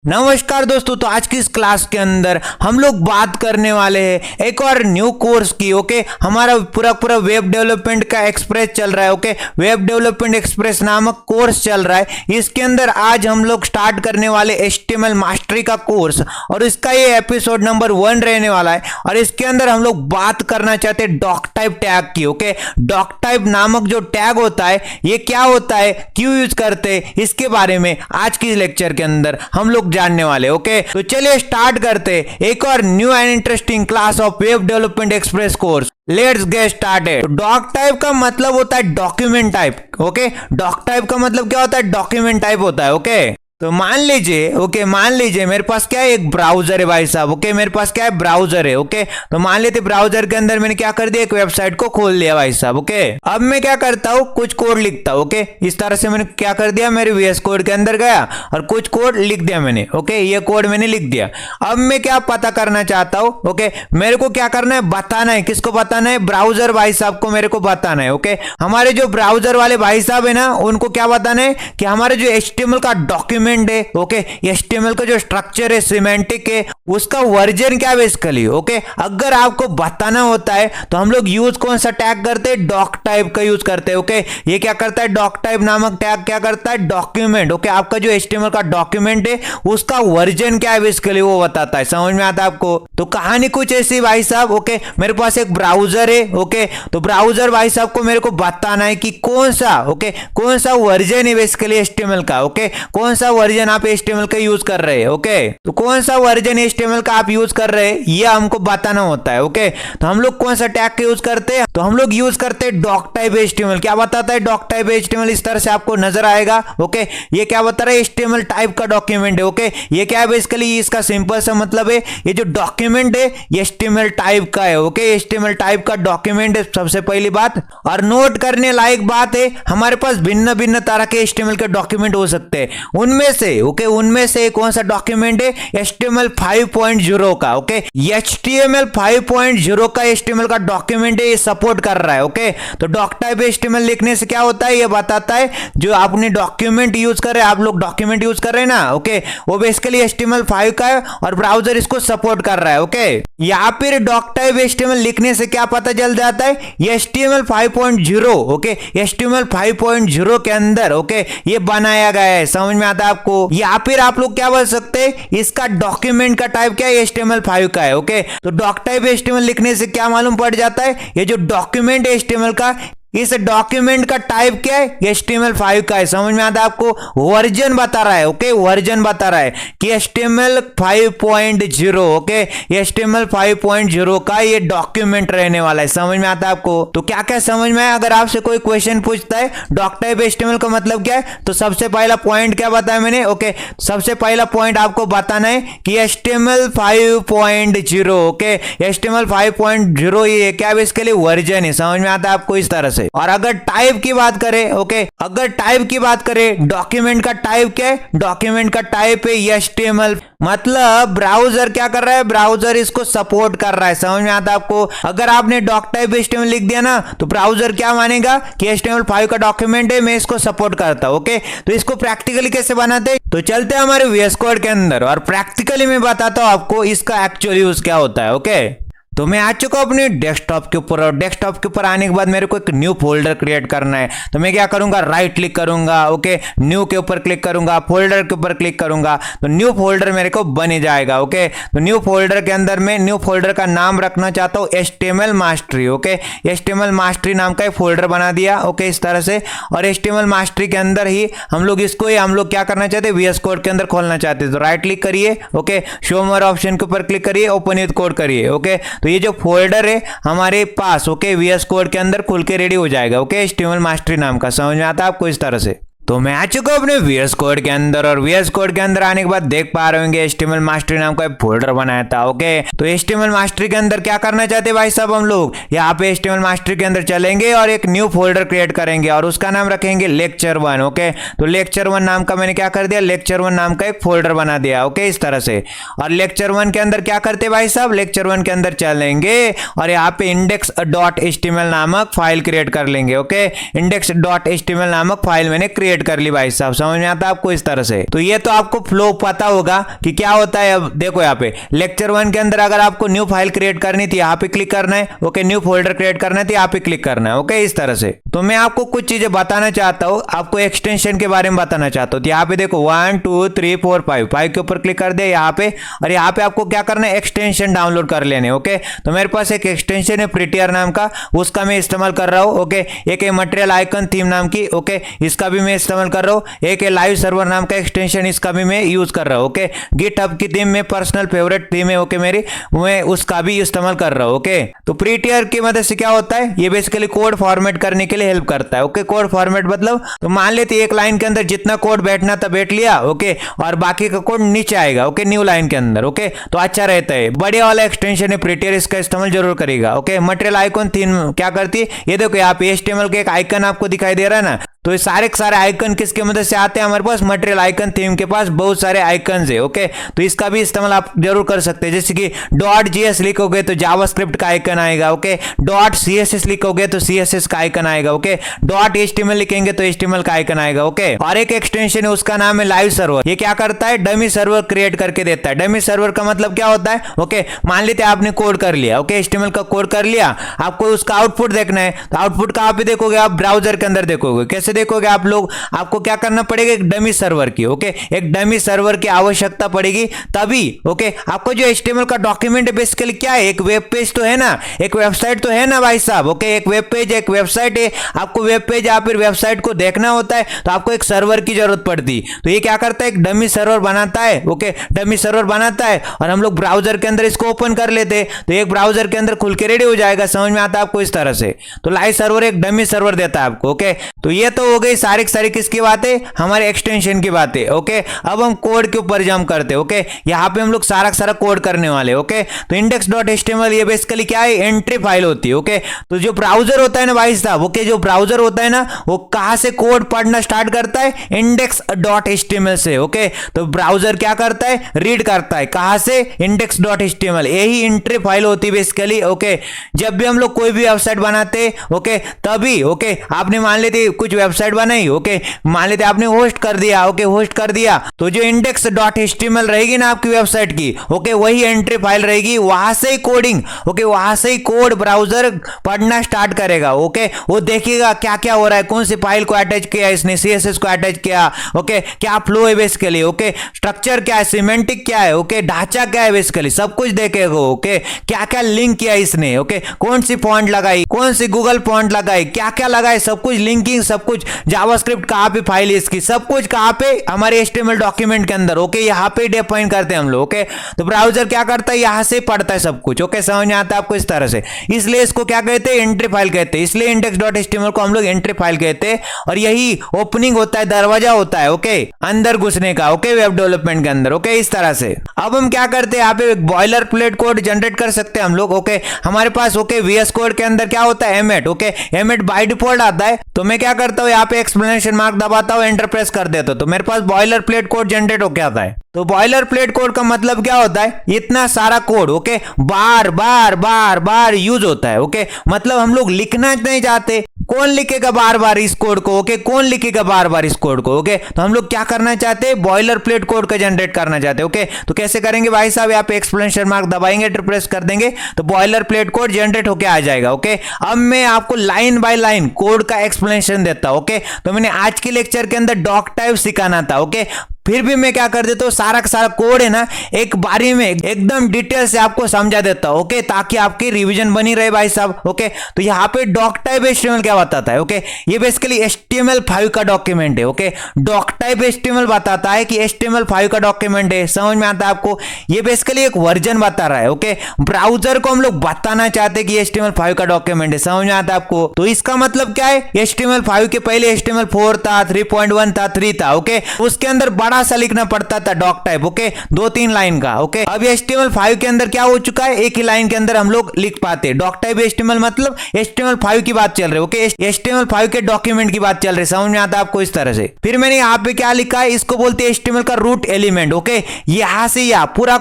नमस्कार दोस्तों, तो आज की इस क्लास के अंदर हम लोग बात करने वाले हैं एक और न्यू कोर्स की। ओके, हमारा पूरा वेब डेवलपमेंट का एक्सप्रेस चल रहा है। ओके, वेब डेवलपमेंट एक्सप्रेस नामक कोर्स चल रहा है। इसके अंदर आज हम लोग स्टार्ट करने वाले HTML मास्टरी का कोर्स, और इसका ये एपिसोड नंबर 1 रहने वाला है। और इसके अंदर हम लोग बात करना चाहते हैं डॉक टाइप टैग की। ओके, डॉक टाइप नामक जो टैग होता है ये क्या होता है, क्यों यूज करते हैं, इसके बारे में आज की लेक्चर के अंदर हम लोग जानने वाले। ओके, तो चलिए स्टार्ट करते एक और new and interesting class of web development express course. Let's get started. Doc type का मतलब होता है document type. Okay, doc type का मतलब क्या होता है, डॉक्यूमेंट टाइप होता है। ओके, तो मान लीजिए मेरे पास क्या है, एक ब्राउजर है भाई साहब। ओके, मेरे पास क्या है, ब्राउजर है। ओके, तो मान लेते ब्राउजर के अंदर मैंने क्या कर दिया, एक वेबसाइट को खोल लिया भाई साहब। ओके, अब मैं क्या करता हूँ, कुछ कोड लिखता हूँ। ओके, इस तरह से मैंने क्या कर दिया, मेरे VS कोड के अंदर गया और कुछ कोड लिख दिया मैंने। ओके, ये कोड मैंने लिख दिया। अब मैं क्या पता करना चाहता हूँ, ओके, मेरे को क्या करना है, बताना है। किसको बताना है, ब्राउजर भाई साहब को मेरे को बताना है। ओके, हमारे जो ब्राउजर वाले भाई साहब है ना, उनको क्या बताना है कि हमारे जो HTML का डॉक्यूमेंट है, ओके, HTML का जो स्ट्रक्चर है, सिमेंटिक है, उसका वर्जन क्या है बेसिकली। ओके, अगर आपको बताना होता है तो हम लोग यूज कौन सा टैग करते हैं, डॉक टाइप का यूज करते हैं। ओके, ये क्या करता है, डॉक टाइप नामक टैग क्या करता है, डॉक्यूमेंट। ओके, आपका जो HTML का डॉक्यूमेंट है उसका वर्जन क्या है बेसिकली वो बताता है। समझ में आता है आपको। तो कहानी कुछ ऐसी भाई साहब। ओके, मेरे पास एक ब्राउजर है। ओके, तो ब्राउजर भाई साहब को मेरे को बताना है कि कौन सा वर्जन है बेसिकली HTML का। ओके, कौन सा वर्जन आप HTML का यूज कर रहे हैं। ओके, तो कौन सा वर्जन HTML का आप यूज कर रहे हैं ये हमको बताना होता है। ओके, तो हम लोग कौन सा टैग का यूज करते हैं, तो हम लोग यूज करते हैं डॉक टाइप HTML। क्या बताता है, डॉक टाइप HTML इस तरह से आपको नजर आएगा। ओके, ये क्या बता रहा है, HTML टाइप का डॉक्यूमेंट है। ओके, ये क्या है बेसिकली, इसका सिंपल सा मतलब है ये जो डॉक्यूमेंट है ये HTML टाइप का है। ओके, HTML टाइप का डॉक्यूमेंट है सबसे पहली बात। और नोट करने लायक बात है, हमारे पास भिन्न भिन्न तरह के HTML के डॉक्यूमेंट हो सकते हैं। उनमें से कौन सा डॉक्यूमेंट है, HTML 5.0 का। ओके, HTML 5.0 का HTML का डॉक्यूमेंट है, ये सपोर्ट कर रहा है। ओके, तो डॉक टाइप HTML लिखने से क्या होता है, ये बताता है जो आपने डॉक्यूमेंट यूज कर रहे हैं, आप लोग डॉक्यूमेंट यूज कर रहे हैं ना। ओके, वो बेसिकली HTML 5 का है और ब्राउजर इसको सपोर्ट कर रहा है। ओके, या फिर डॉक टाइप HTML लिखने से क्या पता चल जाता है, HTML 5.0। ओके, HTML 5.0 के अंदर ओके ये बनाया गया है। समझ में आता है आपको। या फिर आप लोग क्या बोल सकते हैं, इसका डॉक्यूमेंट का टाइप क्या है, HTML 5 का है। ओके, तो डॉक टाइप HTML लिखने से क्या मालूम पड़ जाता है, ये जो डॉक्यूमेंट है HTML का, इस डॉक्यूमेंट का टाइप क्या है, HTML 5 का है। समझ में आता है आपको। वर्जन बता रहा है। ओके, वर्जन बता रहा है कि HTML 5.0। ओके, HTML 5.0 का ये डॉक्यूमेंट रहने वाला है। समझ में आता है आपको। तो क्या क्या समझ में आया। अगर आपसे कोई क्वेश्चन पूछता है डॉक टाइप HTML का मतलब क्या है, तो सबसे पहला पॉइंट क्या बताया मैंने। ओके, सबसे पहला पॉइंट आपको बताना है कि HTML 5.0। ओके, HTML 5.0 ये क्या है इसके लिए वर्जन है। समझ में आता है आपको इस तरह से। और अगर टाइप की बात करें, ओके, अगर टाइप की बात करें, डॉक्यूमेंट का टाइप क्या है, डॉक्यूमेंट का टाइप है HTML। मतलब ब्राउजर क्या कर रहा है, ब्राउजर इसको सपोर्ट कर रहा है। समझ में आता है आपको। अगर आपने डॉक टाइप HTML लिख दिया ना, तो ब्राउजर क्या मानेगा कि HTML 5 का डॉक्यूमेंट है, मैं इसको सपोर्ट करता हूं। ओके, तो इसको प्रैक्टिकली कैसे बनाते, तो चलते हैं हमारे VS कोड के अंदर और प्रैक्टिकली मैं बताता हूं आपको इसका एक्चुअल यूज क्या होता है। ओके, तो मैं आ चुका हूं अपने डेस्कटॉप के ऊपर, और डेस्कटॉप के ऊपर आने के बाद मेरे को एक न्यू फोल्डर क्रिएट करना है। तो मैं क्या करूंगा, राइट क्लिक करूंगा। ओके, न्यू के ऊपर क्लिक करूंगा, फोल्डर के ऊपर क्लिक करूंगा, तो न्यू फोल्डर मेरे को बन जाएगा। ओके, तो न्यू फोल्डर के अंदर मैं न्यू फोल्डर का नाम रखना चाहता हूँ HTML mastery. Okay, HTML mastery नाम का एक फोल्डर बना दिया। ओके, इस तरह से। और HTML मास्टरी के अंदर ही हम लोग क्या करना चाहते हैं, VS कोड के अंदर खोलना चाहते हैं। तो राइट क्लिक करिए। ओके, शो मोर ऑप्शन के ऊपर क्लिक करिए, ओपन विद कोड करिए। ओके, तो ये जो फोल्डर है हमारे पास ओके VS कोड के अंदर खुल के रेडी हो जाएगा। ओके, HTML मास्टरी नाम का। समझ में आता है आपको इस तरह से। तो मैं आ चुका हूं अपने VS कोड के अंदर, और VS कोड के अंदर आने के बाद देख पा रहे होंगे HTML मास्टरी नाम का एक फोल्डर बनाया था। ओके, तो HTML मास्टरी के अंदर क्या करना चाहते हैं भाई साहब, हम लोग यहाँ पे HTML मास्टरी के अंदर चलेंगे और एक न्यू फोल्डर क्रिएट करेंगे और उसका नाम रखेंगे लेक्चर 1। ओके, तो लेक्चर 1 नाम का मैंने क्या कर दिया, लेक्चर 1 नाम का एक फोल्डर बना दिया। ओके, इस तरह से। और लेक्चर 1 के अंदर क्या करते भाई साहब, लेक्चर 1 के अंदर चलेंगे और यहाँ पे index.html नामक फाइल क्रिएट कर लेंगे। ओके, index.html नामक फाइल मैंने क्रिएट क्रिएट कर ली भाई साहब। समझ में आता है आपको? इस तरह से तो ये तो आपको फ्लो पता होगा कि क्या होता है। अब देखो यहाँ पे लेक्चर 1 के अंदर अगर आपको न्यू फाइल क्रिएट करनी थी, यहाँ पे क्लिक करना है। ओके, न्यू फोल्डर क्रिएट करना है तो यहाँ पे क्लिक करना है। ओके, इस तरह से। तो मैं आपको कुछ चीजें बताना चाहता हूँ, आपको एक्सटेंशन के बारे में बताना चाहता हूँ। तो यहाँ पे देखो 1 2 3 4 5 के ऊपर क्लिक कर दे यहाँ पे, और यहाँ पे आपको क्या करना है, एक्सटेंशन डाउनलोड कर लेने। ओके, तो मेरे पास एक एक्सटेंशन है प्रिटियर नाम का, उसका मैं इस्तेमाल कर रहा हूँ। ओके, एक है मटेरियल आइकन थीम नाम की, ओके, इसका भी मैं इस्तेमाल कर रहा हूँ। एक है लाइव सर्वर नाम का एक्सटेंशन, इसका भी मैं यूज कर रहा हूँ। ओके, गिटहब की थीम में पर्सनल फेवरेट थीम है, ओके मेरी, मैं उसका भी इस्तेमाल कर रहा हूँ। ओके, तो प्रिटियर की मदद से क्या होता है, ये बेसिकली कोड फॉर्मेट करने के लिए हेल्प करता है। ओके, कोड फॉर्मेट मतलब तो मान लेते एक लाइन के अंदर जितना कोड बैठना था बैठ लिया। ओके, और बाकी का कोड नीचे आएगा। ओके, न्यू लाइन के अंदर। ओके, तो अच्छा रहता है, बढ़िया वाला एक्सटेंशन है प्रिटियर, इसका इस्तेमाल जरूर करेगा। ओके, मटेरियल आइकन थीम क्या करती है, ये देखो यहाँ पे HTML का एक आइकन आपको दिखाई दे रहा है ना, तो ये सारे आइकन किसके मदद से आते हैं हमारे पास, मटेरियल आइकन थीम के पास बहुत सारे आइकन है। ओके, तो इसका भी इस्तेमाल आप जरूर कर सकते हैं। जैसे कि .js लिखोगे तो जावास्क्रिप्ट का आइकन आएगा। ओके, .css लिखोगे तो CSS का आइकन आएगा। ओके, .html लिखेंगे तो HTML का आइकन आएगा। ओके, और एक एक्सटेंशन है उसका नाम है लाइव सर्वर। ये क्या करता है, डमी सर्वर क्रिएट करके देता है। डमी सर्वर का मतलब क्या होता है, ओके, मान लेते आपने कोड कर लिया। ओके, HTML का कोड कर लिया, आपको उसका आउटपुट देखना है, तो आउटपुट कहाँ पे देखोगे आप, ब्राउजर के अंदर देखोगे। कैसे देखोगे आप लोग, आपको क्या करना पड़ेगा, एक डमी सर्वर की। ओके, एक डमी सर्वर की आवश्यकता पड़ेगी तभी। ओके, आपको जो HTML का डॉक्यूमेंट है बेसिकली क्या है, एक वेब पेज तो है ना, एक वेबसाइट तो है ना भाई साहब। ओके, एक वेब पेज एक वेबसाइट है, आपको वेब पेज या फिर वेबसाइट को देखना होता है तो आपको एक सर्वर की जरूरत पड़ती। तो ये क्या करता है, एक डमी सर्वर बनाता है। ओके, डमी सर्वर बनाता है और हम लोग ब्राउजर के अंदर इसको ओपन कर लेते हैं, तो एक ब्राउजर के अंदर खुल के रेडी हो जाएगा। समझ में आता है आपको? इस तरह से तो लाइव सर्वर एक डमी सर्वर देता है आपको। ओके, तो ये तो हो गई सारी किसकी बातें, हमारे एक्सटेंशन की बातें। ओके, अब हम कोड के ऊपर जंप करते हैं। ओके, यहाँ पे हम लोग सारा कोड करने वाले। ओके, तो index.html ये बेसिकली क्या है, एंट्री फाइल होती है। ओके, तो जो ब्राउजर होता है ना भाई साहब, ओके, जो ब्राउजर होता है ना वो कहां से कोड पढ़ना स्टार्ट करता है, index.html से। ओके, तो ब्राउजर क्या करता है, रीड करता है कहां से, index.html, यही एंट्री फाइल होती है बेसिकली। ओके, जब भी हम लोग कोई भी वेबसाइट बनाते, ओके, तभी ओके, आपने मान लेते कुछ वेबसाइट बनाई। ओके, मान लेते आपने होस्ट कर दिया। ओके, होस्ट कर दिया तो जो index.html रहेगी ना आपकी वेबसाइट की, ओके, वही एंट्री फाइल रहेगी, वहां से ही कोडिंग, ओके, वहां से ही कोड ब्राउजर पढ़ना स्टार्ट करेगा। ओके, वो देखेगा क्या क्या हो रहा है, कौन सी फाइल को अटैच किया इसने, CSS को अटैच किया। ओके, क्या फ्लो है बेसिकली, ओके, स्ट्रक्चर क्या है, सिमेंटिक क्या है, ओके, ढांचा क्या है, बेसिकली सब कुछ देखेगा। ओके, क्या क्या लिंक किया इसने, ओके, कौन सी फॉन्ट लगाई, कौन सी गूगल फॉन्ट लगाई, क्या क्या लगाए, सब कुछ लिंकिंग, सब कुछ जावास्क्रिप्ट कहां पे फाइल है इसकी, सब कुछ कहां पे, हमारे HTML डॉक्यूमेंट के अंदर। ओके, यहाँ पे डिफाइन करते हैं हम लोग। ओके, तो ब्राउजर क्या करता है, यहां से पढ़ता है सब कुछ। ओके, समझ में आता है आपको? इस तरह से, इसलिए इसको क्या कहते हैं, एंट्री फाइल कहते हैं। इसलिए index.html को हम लोग एंट्री फाइल कहते हैं, और यही ओपनिंग होता है, दरवाजा होता है। ओके, अंदर घुसने का। ओके, वेब डेवलपमेंट के अंदर। ओके, इस तरह से अब हम क्या करते हैं, यहाँ पे एक बॉयलर प्लेट कोड जनरेट कर सकते हैं हम लोग। ओके, हमारे पास ओके VS कोड के अंदर क्या होता है, एमेट। ओके, एमेट बाय डिफॉल्ट आता है, तो मैं क्या करता हूँ, यहाँ पे एक्सप्लेनेशन मार्क दबाता हूँ, एंटर प्रेस कर देता हूँ, तो मेरे पास बॉयलर प्लेट कोड जनरेट होके आता है। तो बॉयलर प्लेट कोड का मतलब क्या होता है, इतना सारा कोड, ओके, बार बार यूज होता है। ओके, मतलब हम लोग लिखना नहीं चाहते, कौन लिखेगा बार बार इस कोड को, ओके, कौन लिखेगा बार बार इस कोड को। ओके, तो हम लोग क्या करना चाहते हैं, बॉयलर प्लेट कोड का जनरेट करना चाहते हैं। ओके, तो कैसे करेंगे भाई साहब, यहाँ पे एक्सप्लेनेशन मार्क दबाएंगे, एंटर प्रेस कर देंगे, तो बॉयलर प्लेट कोड जनरेट होके आ जाएगा। ओके, अब मैं आपको लाइन बाय लाइन कोड का एक्सप्लेनेशन देता हूं। ओके, तो मैंने आज के लेक्चर के अंदर डॉक टाइप सिखाना था। ओके, फिर भी मैं क्या कर देता हूँ, सारा का सारा कोड है ना एक बारी में एकदम डिटेल से आपको समझा देता हूँ। ओके, ताकि आपकी रिवीजन बनी रहे भाई साहब। ओके, तो यहाँ पे डॉक टाइप HTML क्या बताता है, ओके, ये बेसिकली HTML5 का डॉक्यूमेंट है। ओके, डॉक टाइप HTML बताता है कि HTML5 का डॉक्यूमेंट है। समझ में आता है आपको? ये बेसिकली एक वर्जन बता रहा है। ओके, ब्राउजर को हम लोग बताना चाहते हैं कि HTML5 का डॉक्यूमेंट है। समझ में आता है आपको? तो इसका मतलब क्या है, HTML5 के पहले HTML4 था, 3.1 था, 3 था। ओके, उसके अंदर बड़ा बड़ा सा लिखना पड़ता था डॉक टाइप, ओके, 2-3 लाइन का, ओके। अब HTML5 के अंदर क्या हो चुका है, एक ही लाइन के अंदर हम लोग लिख पाते। डॉक टाइप HTML मतलब HTML5 की बात चल रही है, ओके, HTML5 के डॉक्यूमेंट की बात चल रही है, समझ में आता है आपको इस तरह से। फिर मैंने यहाँ पे क्या लिखा है, इसको बोलते हैं HTML का रूट एलिमेंट, ओके। यहाँ से या पूरा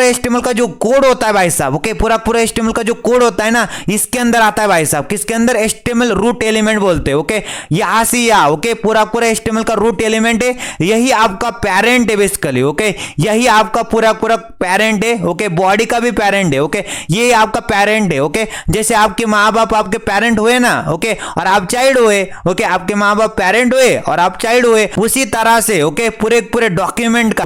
HTML का जो कोड होता है भाई साहब, ओके, पूरा HTML का जो कोड होता है ना, इसके अंदर आता है भाई साहब, किसके अंदर, HTML रूट एलिमेंट बोलते हैं, ओके। यहाँ से या, ओके, पूरा HTML का रूट एलिमेंट है, यही आपका पेरेंट है बेसिकली, ओके, यही आपका पूरा पेरेंट है, ओके, बॉडी का भी पेरेंट है, ओके, ये आपका पेरेंट है, ओके। जैसे आपके माँ बाप आपके पेरेंट हुए ना, ओके, और आप चाइल्ड हुए, ओके, आपके माँ बाप पेरेंट हुए और आप चाइल्ड हुए, उसी तरह से, ओके, पूरे डॉक्यूमेंट का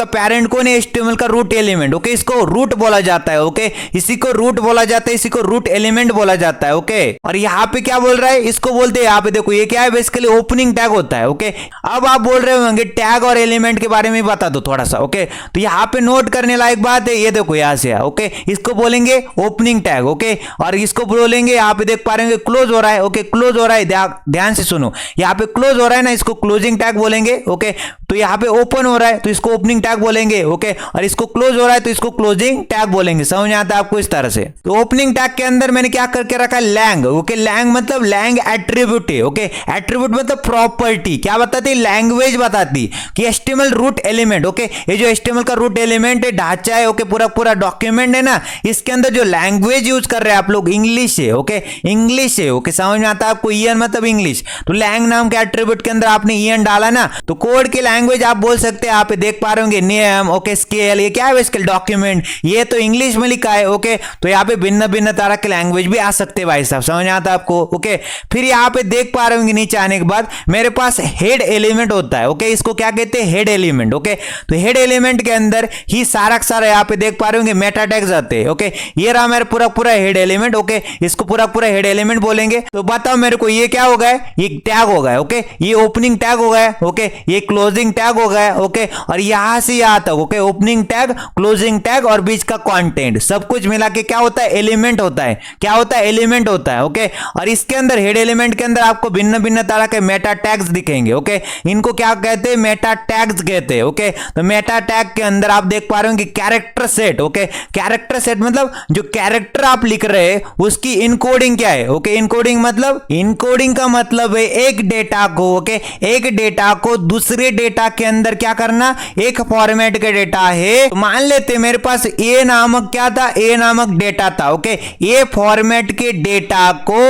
पेरेंट कौन है, HTML का रूट एलिमेंट, ओके, इसको रूट बोला जाता है, ओके, इसी को रूट बोला जाता है, इसी को रूट एलिमेंट बोला जाता है, ओके। और यहाँ पे क्या बोल रहा है, इसको बोलते हैं, यहाँ पे देखो ये क्या है, बेसिकली ओपनिंग टैग होता है, ओके। अब आप बोल रहे होंगे टैग और एलिमेंट के बारे में बता दो थोड़ा सा, ओके, तो यहाँ पे नोट करने लायक बात है, ये देखो यहाँ से, ओके, इसको बोलेंगे ओपनिंग टैग, ओके, और इसको बोलेंगे, यहाँ पे देख पा रहे हैं क्लोज हो रहा है, ओके, क्लोज हो रहा है, ध्यान से सुनो, यहाँ पे क्लोज हो रहा है ना, इसको क्लोजिंग टैग बोलेंगे, ओके। तो यहाँ पे ओपन हो रहा है तो इसको ओपनिंग टैग बोलेंगे, ओके, और इसको क्लोज हो रहा है तो इसको क्लोजिंग टैग बोलेंगे, समझ आता है आपको इस तरह से। तो ओपनिंग टैग के अंदर मैंने क्या करके रखा है, लैंग, ओके, लैंग मतलब लैंग एट्रीब्यूट है, ओके, एट्रीब्यूट मतलब प्रॉपर्टी, क्या बताती, लैंग्वेज बताती कि HTML रूट एलिमेंट, ओके, ये जो HTML का रूट एलिमेंट है, ढांचा है, ओके, पूरा डॉक्यूमेंट है ना, इसके अंदर जो लैंग्वेज यूज कर रहे हैं आप लोग, इंग्लिश है, ओके, इंग्लिश है, ओके, समझ में आता है आपको, EN मतलब इंग्लिश। तो लैंग नाम के एट्रीब्यूट के अंदर आपने EN डाला ना, तो कोड की लैंग्वेज आप बोल सकते हैं, आप देख पा रहे होंगे नेम, ओके, स्केल, ये क्या है बेसिकली डॉक्यूमेंट, ये तो इंग्लिश में लिखा है, ओके, तो यहाँ पे भिन्न तरह के लैंग्वेज भी आ सकते हैं भाई साहब, समझ आता है आपको, ओके। फिर यहाँ पे देख पा रहे होंगे नीचे आने के बाद मेरे पास हेड एलिमेंट होता है, ओके, इसको क्या कहते हैं, हेड एलिमेंट, ओके। तो हेड एलिमेंट के अंदर ही सारा यहाँ पे देख पा रहे होंगे मेटा टैग्स आते हैं, ओके, ये रहा मेरा पूरा हेड एलिमेंट, ओके, इसको पूरा हेड एलिमेंट बोलेंगे। तो बताओ मेरे को ये क्या हो गया, ये टैग हो गया, ओके, ये ओपनिंग टैग हो गया, ओके, ये क्लोजिंग टैग हो गया, ओके, और यहां से यहां तक, okay, opening tag, closing tag और बीच का कंटेंट सब कुछ मिला के क्या होता है, एलिमेंट होता है, क्या होता है, एलिमेंट होता है, ओके। और इसके अंदर हेड एलिमेंट के अंदर आपको भिन्न तरह के मेटा टैग्स दिखेंगे, ओके, इनको क्या कहते हैं, मेटा टैग्स कहते हैं, ओके। तो मेटा टैग के अंदर आप देख पा रहे हो कि character set, okay, character set मतलब जो कैरेक्टर आप लिख रहे हैं उसकी इनकोडिंग क्या है, ओके, इनकोडिंग मतलब, इनकोडिंग का मतलब है एक डेटा को, ओके, एक डेटा को दूसरे डेटा के अंदर क्या करना, एक फॉर्मेट का डेटा है, तो मान लेते मेरे पास ए नामक क्या था, ए नामक डेटा था, ओके, ए फॉर्मेट के डेटा को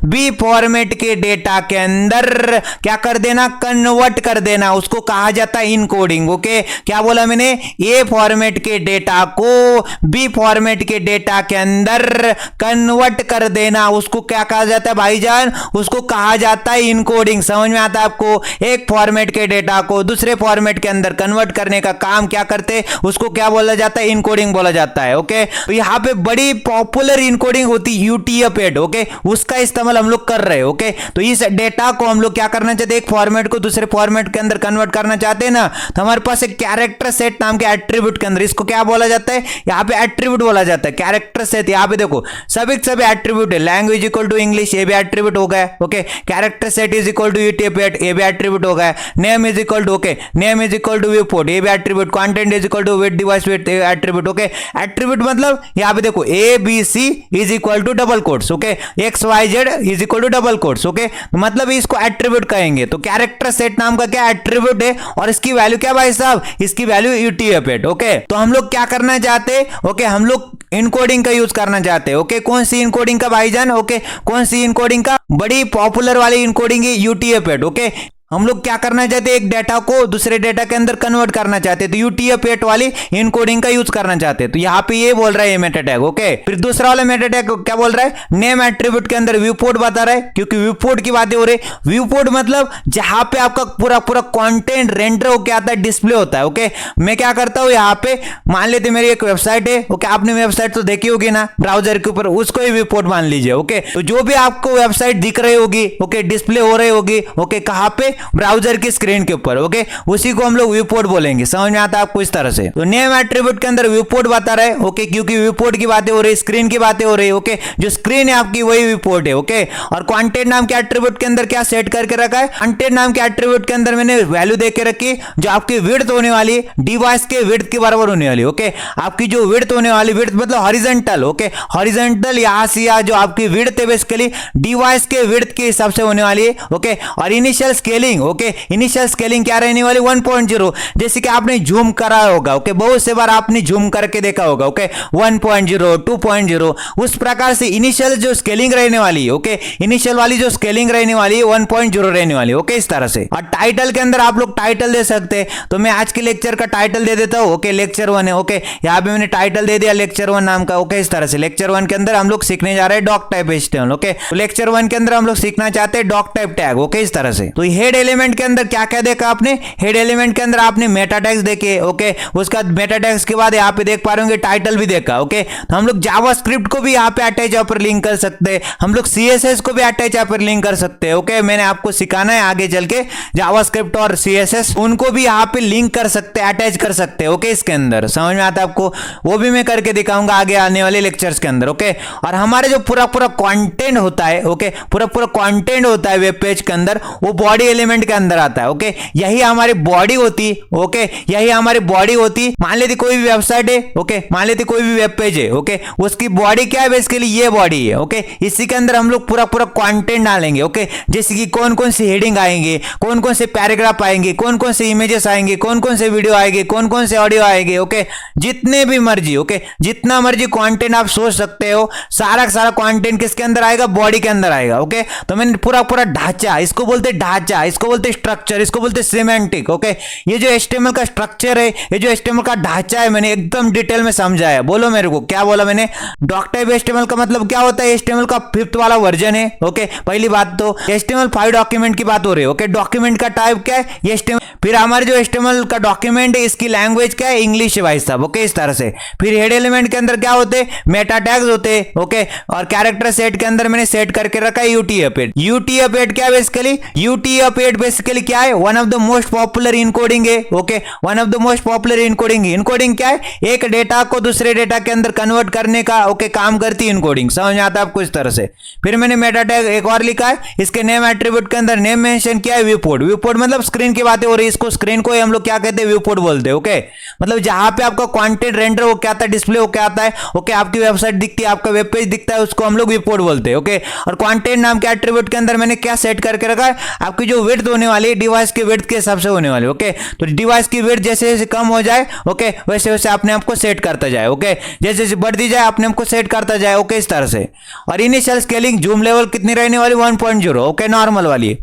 बी फॉर्मेट के डेटा के अंदर क्या कर देना, कन्वर्ट कर देना, उसको कहा जाता है इनकोडिंग, ओके। क्या बोला मैंने, ए फॉर्मेट के डेटा को बी फॉर्मेट के डेटा के अंदर कन्वर्ट कर देना, उसको क्या कहा जाता है भाईजान, उसको कहा जाता है इनकोडिंग, समझ में आता है आपको। एक फॉर्मेट के डेटा को दूसरे फॉर्मेट के अंदर कन्वर्ट करने का काम क्या करते, उसको क्या बोला जाता है, इनकोडिंग बोला जाता है, ओके। तो यहाँ पे बड़ी पॉपुलर इनकोडिंग होती है UTF-8, ओके, उसका इस्तेमाल हम लोग कर रहे हैं, ओके। तो इस डेटा को हम लोग क्या करना चाहते हैं, एक फॉर्मेट को दूसरे फॉर्मेट के अंदर कन्वर्ट करना चाहते हैं ना, तो हमारे पास एक कैरेक्टर सेट नाम के एट्रीब्यूट के अंदर इसको क्या बोला जाता है, यहाँ पे एट्रीब्यूट बोला जाता है, कैरेक्टर सेट। यहाँ पे देखो सभी एट्रीब्यूट है, लैंग्वेज इक्वल टू इंग्लिश, ये भी एट्रीब्यूट हो गया, okay, character set is equal to UTF-8, ये भी एट्रीब्यूट हो गया, name is equal to, okay, name is equal to viewport, ये भी attribute, content is equal to width device width attribute, okay. Attribute मतलब यहाँ पे देखो ABC is equal to double quotes, okay, XYZ is equal to double quotes, okay, मतलब इसको attribute कहेंगे। तो कैरेक्टर सेट नाम का क्या एट्रीब्यूट है और इसकी वैल्यू क्या भाई साहब, इसकी वैल्यू UTF-8, ओके। तो हम लोग क्या करना चाहते हैं, ओके, हम लोग इनकोडिंग का यूज करना चाहते हैं, ओके। कौन सी इनकोडिंग का भाईजान, ओके, कौन सी इनकोडिंग का, बड़ी पॉपुलर वाली इनकोडिंग है UTF-8, ओके। हम लोग क्या करना चाहते हैं, एक डेटा को दूसरे डेटा के अंदर कन्वर्ट करना चाहते हैं, तो UTF-8 वाली इनकोडिंग का यूज करना चाहते हैं। तो यहाँ पे ये बोल रहा है ये मेटा टैग, ओके। फिर दूसरा वाला मेटा टैग क्या बोल रहा है, नेम एट्रीब्यूट के अंदर व्यू पोर्ट बता रहा है, क्योंकि व्यू पोर्ट की बातें हो रही है। व्यू पोर्ट मतलब जहां पे आपका पूरा कंटेंट रेंडर होकर आता है, डिस्प्ले होता है, ओके। मैं क्या करता हूँ, यहाँ पे मान लेते मेरी एक वेबसाइट है, ओके, आपने वेबसाइट तो देखी होगी ना ब्राउजर के ऊपर, उसको ही व्यू पोर्ट मान लीजिए, ओके। तो जो भी आपको वेबसाइट दिख रही होगी, ओके, डिस्प्ले हो रही होगी, ओके, कहाँ पे, ब्राउजर की स्क्रीन के ऊपर। ओके, उसी को हम लोग व्यू पोर्ट बोलेंगे। समझ में आता है आपको इस तरह से। तो नेम एट्रीब्यूट के अंदर व्यू पोर्ट बता रहा है। ओके, क्योंकि व्यू पोर्ट की बातें हो रही है, स्क्रीन की बातें हो रही है। ओके, जो स्क्रीन है आपकी वही व्यू पोर्ट है। ओके, और कंटेंट नाम के एट्रीब्यूट के अंदर क्या सेट करके रखा है, कंटेंट नाम के एट्रीब्यूट के अंदर मैंने वैल्यू दे के रखी जो आपकी विड्थ होने वाली डिवाइस के विड्थ के बराबर होने वाली। ओके, आपकी जो विड्थ होने वाली, विड्थ मतलब हॉरिजॉन्टल। ओके, हॉरिजॉन्टल यहां से यहां जो आपकी विड्थ है बेसिकली डिवाइस के विड्थ के हिसाब से होने वाली है। ओके, और initial scaling, okay, initial scaling क्या रहने वाली 1.0, जैसे कि आपने जूम करा होगा। ओके, बहुत से बार आपने जूम करके देखा होगा। ओके, 1.0 2.0 उस प्रकार से इनिशियल जो स्केलिंग रहने वाली है। ओके, इनिशियल वाली जो स्केलिंग रहने वाली है 1.0 रहने वाली है। ओके, इस तरह से। और टाइटल के अंदर आप लोग टाइटल दे सकते हैं, तो मैं आज के लेक्चर का टाइटल दे देता हूं। ओके, लेक्चर 1 है। ओके, यहां पे मैंने टाइटल दे दिया लेक्चर 1 नाम का। ओके, इस तरह से लेक्चर 1 के अंदर हम लोग सीखने जा रहे हैं डॉक टाइप HTML। ओके, तो लेक्चर 1 के अंदर हम लोग सीखना चाहते हैं डॉक टाइप टैग। ओके, इस तरह से। तो हेड एलिमेंट के अंदर क्या क्या देखा आपने, हेड एलिमेंट के अंदर आपने मेटा टैग्स देखे। ओके, उसका मेटा टैग्स के बाद यहाँ पे देख पा रहे होंगे टाइटल भी देखा। ओके, तो हम लोग जावास्क्रिप्ट को भी यहाँ पे अटैच यहाँ पर लिंक कर सकते हैं, हम लोग CSS को भी अटैच यहाँ पर लिंक कर सकते हैं। ओके, मैंने आपको सिखाना है आगे चल के जावास्क्रिप्ट और CSS उनको भी यहाँ पे लिंक कर सकते हैं, अटैच कर सकते हैं। ओके, इसके अंदर समझ में आता है आपको, वो भी मैं करके दिखाऊंगा आगे आने वाले लेक्चर्स के अंदर। ओके, और हमारे जो पूरा पूरा कंटेंट होता है, ओके, पूरा पूरा कंटेंट होता है वेब पेज के अंदर, वो बॉडी एलिमेंट के अंदर आता है। ओके, यही हमारी बॉडी होती। ओके, यही हमारी बॉडी होती। मान लेते कोई भी वेबसाइट है। ओके, मान लेते कोई भी वेब पेज है। ओके, उसकी बॉडी क्या है बेसिकली, ये बॉडी है। ओके, इसी के अंदर हम लोग पूरा पूरा कंटेंट डालेंगे। ओके, जैसे कि कौन कौन सी हेडिंग आएंगे, कौन कौन से पैराग्राफ आएंगे, कौन कौन से इमेजेस आएंगे, कौन कौन से वीडियो आएंगे, कौन कौन से ऑडियो आएंगे। ओके, जितने भी मर्जी, ओके, जितना मर्जी कंटेंट आप सोच सकते हो, सारा सारा कंटेंट किसके अंदर आएगा, बॉडी के अंदर आएगा। ओके, तो मैंने पूरा पूरा ढांचा, इसको बोलते ढांचा, इसको बोलते स्ट्रक्चर, इसको बोलते सिमेंटिक। ओके, ये जो HTML का स्ट्रक्चर है, ये जो HTML का ढांचा है, मैंने एकदम डिटेल में समझाया। बोलो मेरे को क्या बोला मैंने। डॉक टाइप HTML का मतलब क्या होता है, HTML का 5th वाला वर्जन है। ओके, पहली बात तो HTML5 डॉक्यूमेंट की बात हो रही है। ओके, डॉक्यूमेंट का टाइप क्या है, ये HTML। फिर हमारे जो HTML का डॉक्यूमेंट है, इसकी लैंग्वेज क्या है, इंग्लिश है भाई साहब। ओके, इस तरह से। फिर हेड एलिमेंट के अंदर क्या होते हैं, मेटा टैग्स होते हैं। ओके, और कैरेक्टर सेट के अंदर मैंने सेट करके रखा है UTF-8। UTF-8 क्या है बेसिकली, UTF-8 बेसिकली क्या है, one of the most popular encoding है। Okay, one of the most popular encoding. Encoding क्या है, एक डेटा को दूसरे डेटा के अंदर कन्वर्ट करने का ओके काम करती है इनकोडिंग। समझ में आता है आपको इस तरह से। फिर मैंने मेटा टैग एक और लिखा है, इसके नेम एट्रीब्यूट के अंदर नेम मेंशन किया है व्यू पोर्ट। व्यू पोर्ट मतलब स्क्रीन की बातें हो रही है, इसको स्क्रीन को हम लोग क्या कहते हैं, व्यू पोर्ट बोलते हैं। ओके, मतलब जहां पे आपका कंटेंट रेंडर हो क्या आता है, डिस्प्ले हो क्या आता है। ओके, आपकी वेबसाइट दिखती है, आपका वेब पेज दिखता है, उसको हम लोग व्यू पोर्ट बोलते हैं। ओके, और कंटेंट नाम के एट्रीब्यूट के अंदर मैंने क्या सेट करके रखा है, आपकी जो विड्थ होने वाली है डिवाइस के विड्थ के हिसाब से होने वाली। ओके, तो डिवाइस की विड्थ जैसे जैसे कम हो जाए, ओके, वैसे वैसे अपने आप को सेट करता जाए। ओके, जैसे जैसे बढ़ती जाए अपने आप को सेट करता जाए। ओके, इस तरह से। और इनिशियल स्केलिंग जूम लेवल कितनी रहने वाली, 1.0। ओके, नॉर्मल वाली।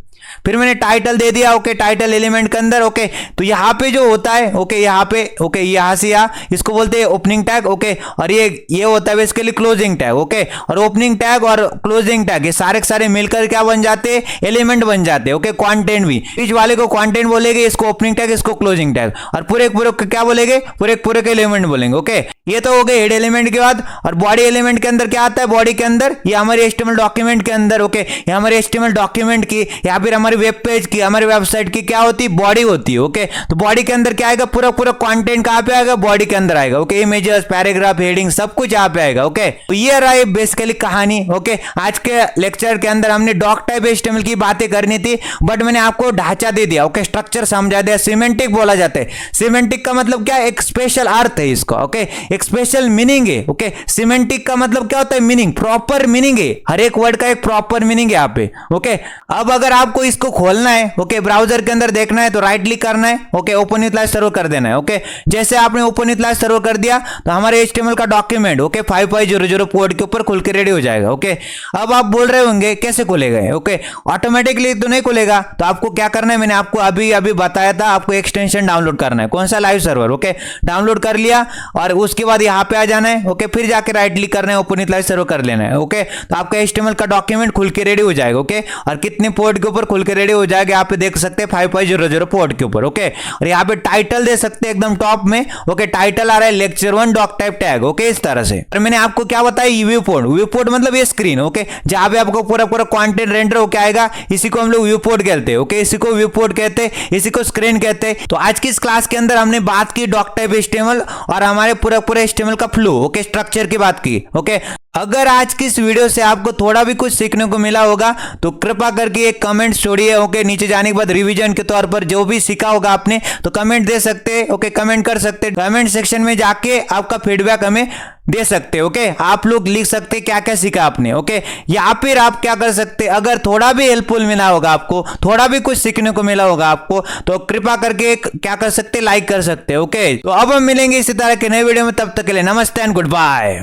फिर मैंने टाइटल दे दिया। ओके, टाइटल एलिमेंट के अंदर। ओके, तो यहाँ पे जो होता है, ओके, यहाँ पे, ओके, यहाँ से यहाँ, इसको बोलते हैं ओपनिंग टैग। ओके, और ये होता है बेसिकली क्लोजिंग टैग। ओके, और ओपनिंग टैग और क्लोजिंग टैग ये सारे के सारे मिलकर क्या बन जाते हैं, एलिमेंट बन जाते हैं। ओके, कंटेंट भी, बीच वाले को कंटेंट बोलेंगे, इसको ओपनिंग टैग, इसको क्लोजिंग टैग, और पूरे पूरे क्या बोलेंगे, पूरे पूरे के एलिमेंट बोलेंगे। ओके, ये तो हो गए हेड एलिमेंट के बाद। और बॉडी एलिमेंट के अंदर क्या आता है, बॉडी के अंदर ये हमारे HTML डॉक्यूमेंट के अंदर। ओके, ये हमारे HTML डॉक्यूमेंट की या फिर हमारे वेब पेज की, हमारी वेबसाइट की क्या होती है, बॉडी होती है। ओके, तो बॉडी के अंदर क्या आएगा, पूरा पूरा कंटेंट कहां पे आएगा, बॉडी के अंदर आएगा। ओके, इमेजेस, पैराग्राफ, हेडिंग सब कुछ यहाँ पे आएगा। ओके, तो ये रहा बेसिकली कहानी। ओके, आज के लेक्चर के अंदर हमने डॉक टाइप HTML की बातें करनी थी, बट मैंने आपको ढांचा दे दिया। ओके, स्ट्रक्चर समझा दिया। सिमेंटिक बोला जाता है। सिमेंटिक का मतलब क्या है, एक स्पेशल अर्थ है इसका। ओके, एक स्पेशल मीनिंग है। ओके, सिमेंटिक का मतलब क्या होता है, मीनिंग, प्रॉपर मीनिंग है। हर एक वर्ड का एक प्रॉपर मीनिंग है यहाँ पे। ओके, अब अगर आपको इसको खोलना है, ओके, ब्राउजर के अंदर देखना है, तो राइट क्लिक करना है। Okay, open with live server कर देना है। ओके, जैसे आपने ओपन विथ लाइव सर्वर कर दिया तो हमारे HTML का डॉक्यूमेंट, ओके, 5500 पोर्ट के ऊपर खुल के रेडी हो जाएगा। ओके, अब आप बोल रहे होंगे कैसे खुलेगा। ओके, ऑटोमेटिकली तो नहीं खुलेगा, तो आपको क्या करना है, मैंने आपको अभी अभी बताया था, आपको एक्सटेंशन डाउनलोड करना है। कौन सा, लाइव सर्वर। ओके, डाउनलोड कर लिया और उसके बाद यहाँ पे आ जाना है। ओके, फिर जाके राइट क्लिक करना है, ओपन विथ लाइव सर्वर कर लेना है। ओके, तो आपका HTML का डॉक्यूमेंट खुल के रेडी हो जाएगा। ओके, और कितने पोर्ट के ऊपर खुल के रेडी हो जाएगा। यहाँ पे देख सकते हैं 5500 पोर्ट के ऊपर। ओके, और यहाँ पे टाइटल दे सकते हैं एकदम टॉप में। ओके, टाइटल आ रहा है lecture 1 doctype tag. Okay, इस तरह से। और मैंने आपको क्या बताया, व्यू पोर्ट मतलब ये स्क्रीन। ओके, जहां पे आपको पूरा कंटेंट रेंडर होके आएगा, इसी को हम लोग व्यू पोर्ट कहते हैं। ओके, इसी को व्यू पोर्ट कहते हैं, इसी को स्क्रीन कहते हैं। तो आज की इस क्लास के अंदर हमने बात की डॉक टाइप HTML और हमारे पूरा HTML का फ्लो, ओके, स्ट्रक्चर की बात की। ओके, अगर आज की इस वीडियो से आपको थोड़ा भी कुछ सीखने को मिला होगा तो कृपया करके एक कमेंट छोड़िए। ओके, नीचे जाने के बाद रिवीजन के तौर पर जो भी सीखा होगा आपने तो कमेंट दे सकते हैं। ओके, कमेंट कर सकते हैं, कमेंट सेक्शन में जाके आपका फीडबैक हमें दे सकते हैं। ओके, आप लोग लिख सकते हैं क्या क्या सीखा आपने। ओके, या फिर आप क्या कर सकते हैं, अगर थोड़ा भी हेल्पफुल मिला होगा आपको, थोड़ा भी कुछ सीखने को मिला होगा आपको, तो कृपया करके क्या कर सकते हैं, लाइक कर सकते हैं। ओके, तो अब हम मिलेंगे इसी तरह के नए वीडियो में, तब तक के लिए नमस्ते एंड गुड बाय।